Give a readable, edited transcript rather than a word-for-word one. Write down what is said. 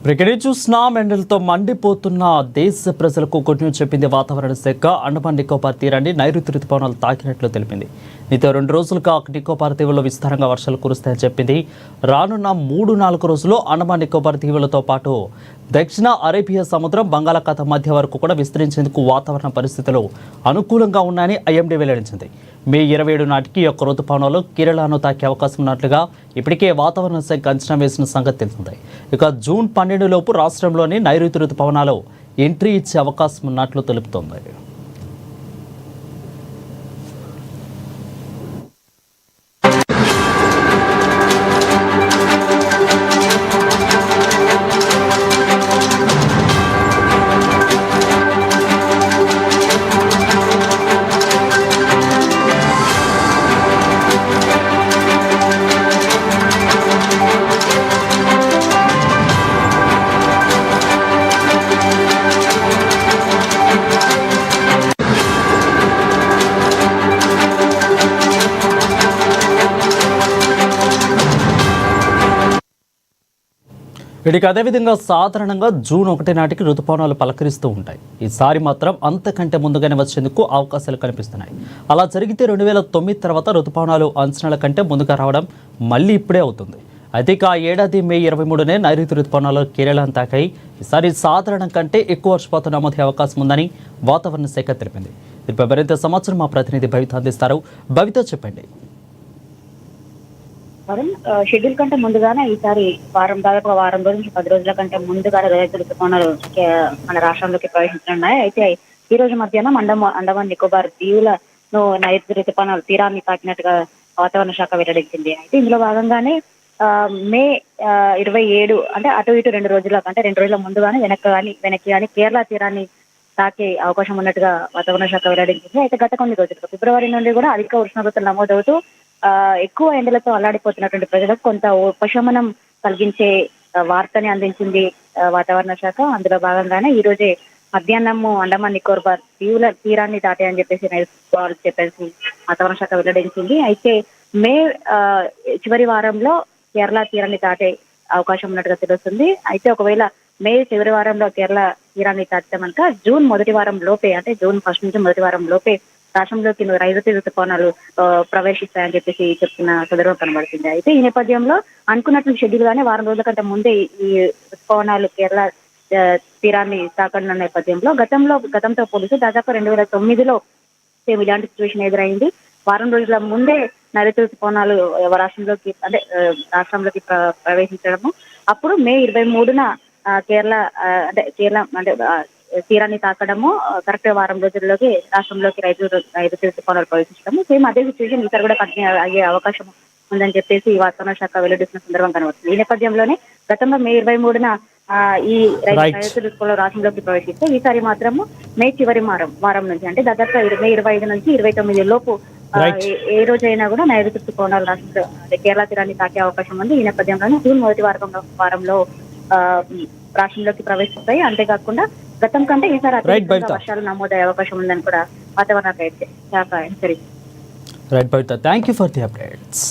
Brigade చూస్తున్నాం. ఎండలతో మండిపోతున్న దేశ ప్రజలకు గుడ్ న్యూస్ చెప్పింది వాతావరణ శాఖ. అండమాన్ నికోబార్ తీరాన్ని నైరుతి రుతుపవనాలు తాకినట్లు తెలిపింది. దీంతో 2 రోజులుగా నికోబార్ దీవుల్లో విస్తారంగా వర్షాలు కురుస్తాయని చెప్పింది. రానున్న 3-4 రోజుల్లో అండమాన్ నికోబార్ దీవులతో పాటు దక్షిణ అరేబియా సముద్రం, బంగాళాఖాతం మధ్య వరకు కూడా విస్తరించేందుకు వాతావరణ పరిస్థితులు అనుకూలంగా ఉన్నాయని ఐఎండీ వెల్లడించింది. మే 27 నాటికి ఈ యొక్క రుతుపవనాలు కేరళను తాకే అవకాశం ఉన్నట్లుగా ఇప్పటికే వాతావరణ శాఖ అంచనా వేసిన సంగతి తెలిసింది. ఇక జూన్ 12 లోపు రాష్ట్రంలోని నైరుతి రుతుపవనాలు ఎంట్రీ ఇచ్చే అవకాశం ఉన్నట్లు తెలుపుతోంది. వీటికి అదేవిధంగా సాధారణంగా జూన్ 1 నాటికి రుతుపవనాలు పలకరిస్తూ ఉంటాయి. ఈసారి మాత్రం అంతకంటే ముందుగానే వచ్చేందుకు అవకాశాలు కనిపిస్తున్నాయి. అలా జరిగితే 2009 తర్వాత రుతుపవనాలు అంచనాల కంటే ముందుగా రావడం మళ్ళీ ఇప్పుడే అవుతుంది. అయితే ఇక ఏడాది మే 23నే నైరుతి రుతుపవనాలు కేరళను తాకాయి. ఈసారి సాధారణం కంటే ఎక్కువ వర్షపాతం నమోదయ్యే అవకాశం ఉందని వాతావరణ శాఖ తెలిపింది. దీనిపై మరింత సమాచారం మా ప్రతినిధి భవిత అందిస్తారు. భవిత, చెప్పండి. షెడ్యూల్ కంటే ముందుగానే ఈసారి దాదాపు వారం రోజుల నుంచి 10 రోజుల కంటే ముందుగానే నైరుతి రుతుపవనాలు మన రాష్ట్రంలోకి ప్రవేశించనున్నాయి. అయితే ఈ రోజు మధ్యాహ్నం అండమాన్ నికోబార్ దీవులను నైరుతి రుతుపవనాలు తీరాన్ని తాకినట్టుగా వాతావరణ శాఖ వెల్లడించింది. అయితే ఇందులో భాగంగానే మే 27 అంటే అటు ఇటు 2 రోజుల కంటే 2 రోజుల ముందుగానే వెనక్కి కానీ కేరళ తీరాన్ని తాకే అవకాశం ఉన్నట్టుగా వాతావరణ శాఖ వెల్లడించింది. అయితే గత కొన్ని రోజులుగా ఫిబ్రవరి నుండి కూడా అధిక ఉష్ణోగ్రతలు నమోదవుతూ ఎక్కువ ఎండలతో అల్లాడిపోతున్నటువంటి ప్రజలకు కొంత ఉపశమనం కలిగించే వార్తని అందించింది వాతావరణ శాఖ. అందులో భాగంగానే ఈ రోజే మధ్యాహ్నము అండమాన్ నికోబార్ దీవుల తీరాన్ని దాటాయని చెప్పేసి చెప్పేసి వాతావరణ శాఖ వెల్లడించింది. అయితే మే చివరి వారంలో కేరళ తీరాన్ని దాటే అవకాశం ఉన్నట్టుగా తెలుస్తుంది. అయితే ఒకవేళ మే చివరి వారంలో కేరళ తీరాన్ని దాటితే కనుక జూన్ మొదటి వారం లోపే, అంటే జూన్ 1 నుంచి మొదటి వారం లోపే రాష్ట్రంలోకి నైరుతి రుతుపవనాలు ప్రవేశిస్తాయని చెప్పేసి చెప్తున్న సందర్భం కనబడుతుంది. అయితే ఈ నేపథ్యంలో అనుకున్నట్లు షెడ్యూల్ గానే వారం రోజుల కంటే ముందే ఈ రుతుపవనాలు కేరళ తీరాన్ని తాకనున్న నేపథ్యంలో గతంతో పోలిస్తే దాదాపు 2009లో ఇలాంటి సిచ్యువేషన్ ఎదురైంది. వారం రోజుల ముందే నైరుతి రుతుపవనాలు రాష్ట్రంలోకి ప్రవేశించడము, అప్పుడు మే 23న కేరళ తీరాన్ని తాకడము, కరెక్ట్ వారం రోజుల్లోకి రాష్ట్రంలోకి నైరుతి రుతుపవనాలు ప్రవేశించడము. సేమ్ అదే సిచ్యువేషన్ ఈసారి కూడా కంటిన్యూ అయ్యే అవకాశం ఉందని చెప్పేసి వాతావరణ శాఖ వెల్లడిస్తున్న సందర్భం కనబడుతుంది. ఈ నేపథ్యంలోనే గతంలో మే 23న ఈ నైరుతి రుతుపవనాలు రాష్ట్రంలోకి ప్రవేశిస్తే ఈసారి మాత్రము మే చివరి వారం నుంచి, అంటే దాదాపు మే 25 నుంచి 29 లోపు ఏ రోజైనా కూడా నైరుతి రుతుపవనాలు రాష్ట్రంలో కేరళ తీరాన్ని తాకే అవకాశం ఉంది. ఈ నేపథ్యంలోనే జూన్ మొదటి వారంలో రాష్ట్రంలోకి ప్రవేశిస్తాయి. అంతేకాకుండా గతం కంటే ఈసారి అత్యధికంగా వర్షాలు నమోదయ్యే అవకాశం ఉందని కూడా వాతావరణ శాఖ హెచ్చరించింది. Thank you for the updates.